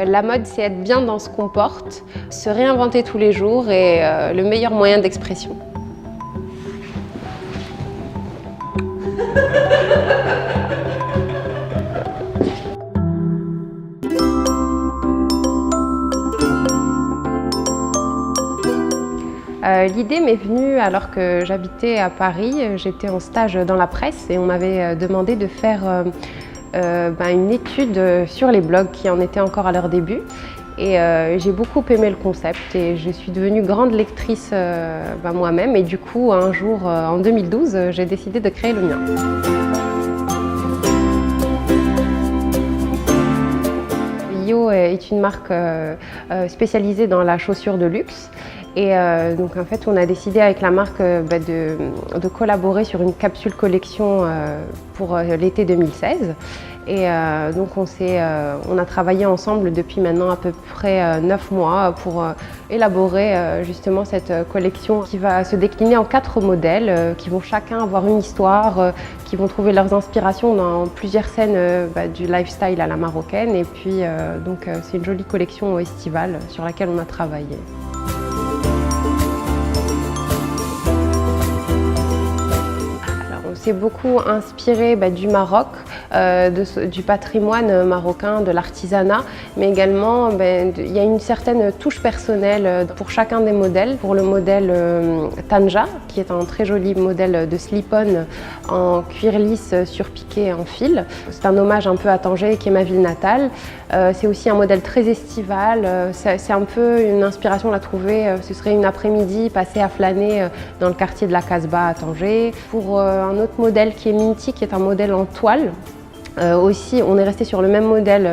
La mode, c'est être bien dans ce qu'on porte, se réinventer tous les jours et le meilleur moyen d'expression. L'idée m'est venue alors que j'habitais à Paris. J'étais en stage dans la presse et on m'avait demandé de faire une étude sur les blogs qui en étaient encore à leur début. Et j'ai beaucoup aimé le concept et je suis devenue grande lectrice moi-même. Et du coup, un jour, en 2012, j'ai décidé de créer le mien. Yo est une marque spécialisée dans la chaussure de luxe. Et donc en fait, on a décidé avec la marque de collaborer sur une capsule collection pour l'été 2016. Et donc on a travaillé ensemble depuis maintenant à peu près 9 mois pour élaborer justement cette collection qui va se décliner en 4 modèles qui vont chacun avoir une histoire, qui vont trouver leurs inspirations dans plusieurs scènes du lifestyle à la marocaine. Et puis donc c'est une jolie collection estivale sur laquelle on a travaillé. On s'est beaucoup inspiré du Maroc, du patrimoine marocain, de l'artisanat, mais également il y a une certaine touche personnelle pour chacun des modèles. Pour le modèle Tanja, qui est un très joli modèle de slip-on en cuir lisse surpiqué en fil. C'est un hommage un peu à Tanger, qui est ma ville natale. C'est aussi un modèle très estival. C'est un peu une inspiration, on l'a trouvé. Ce serait une après-midi passée à flâner dans le quartier de la Casbah à Tanger. Pour un autre modèle qui est Minty, qui est un modèle en toile. Aussi, on est resté sur le même modèle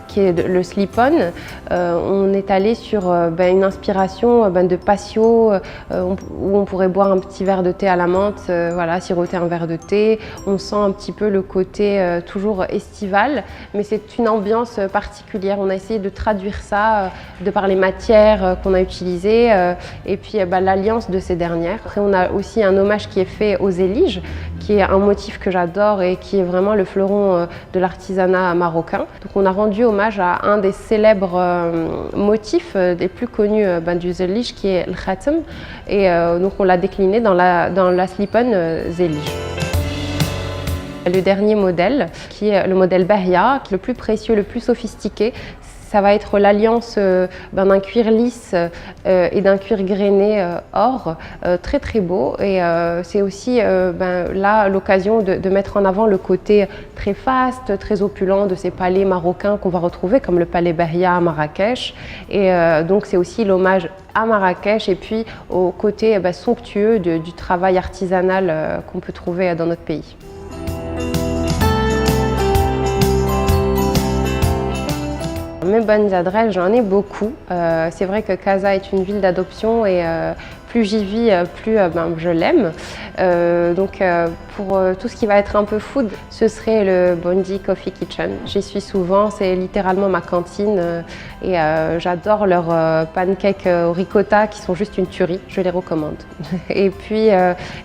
qui est le slip-on. On est allé sur une inspiration de patio où on pourrait boire un petit verre de thé à la menthe, voilà, siroter un verre de thé. On sent un petit peu le côté toujours estival, mais c'est une ambiance particulière. On a essayé de traduire ça de par les matières qu'on a utilisées et puis l'alliance de ces dernières. Après, on a aussi un hommage qui est fait aux éliges, qui est un motif que j'adore et qui est vraiment le fleuron de l'artisanat marocain. Donc on a rendu hommage à un des célèbres motifs les plus connus du Zelige, qui est le khatam. Et donc on l'a décliné dans la slip-on Zelige. Le dernier modèle, qui est le modèle Bahia, qui est le plus précieux, le plus sophistiqué. Ça va être l'alliance d'un cuir lisse et d'un cuir grainé or, très très beau. Et c'est aussi là l'occasion de mettre en avant le côté très faste, très opulent de ces palais marocains qu'on va retrouver, comme le palais Bahia à Marrakech. Et donc c'est aussi l'hommage à Marrakech et puis au côté somptueux du travail artisanal qu'on peut trouver dans notre pays. Mes bonnes adresses, j'en ai beaucoup. C'est vrai que Casa est une ville d'adoption et plus j'y vis, plus je l'aime. Donc pour tout ce qui va être un peu food, ce serait le Bondi Coffee Kitchen. J'y suis souvent, c'est littéralement ma cantine et j'adore leurs pancakes au ricotta qui sont juste une tuerie, je les recommande. Et puis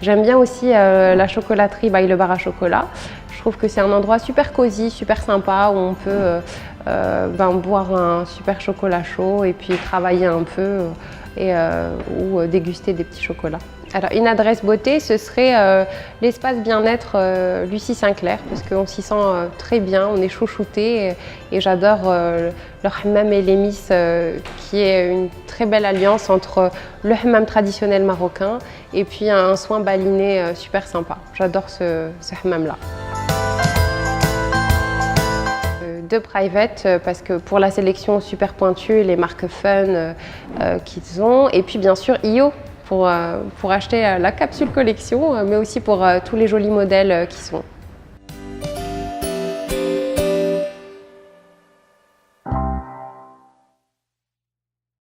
j'aime bien aussi la chocolaterie by Le Bar à Chocolat. Je trouve que c'est un endroit super cosy, super sympa où on peut boire un super chocolat chaud et puis travailler un peu ou déguster des petits chocolats. Alors une adresse beauté, ce serait l'espace bien-être Lucie Sinclair, parce qu'on s'y sent très bien, on est chouchouté et j'adore leur hammam et l'émis qui est une très belle alliance entre le hammam traditionnel marocain et puis un soin baliné super sympa. J'adore ce hammam-là. De private parce que pour la sélection super pointue, les marques fun qu'ils ont, et puis bien sûr Yo pour acheter la capsule collection, mais aussi pour tous les jolis modèles qui sont.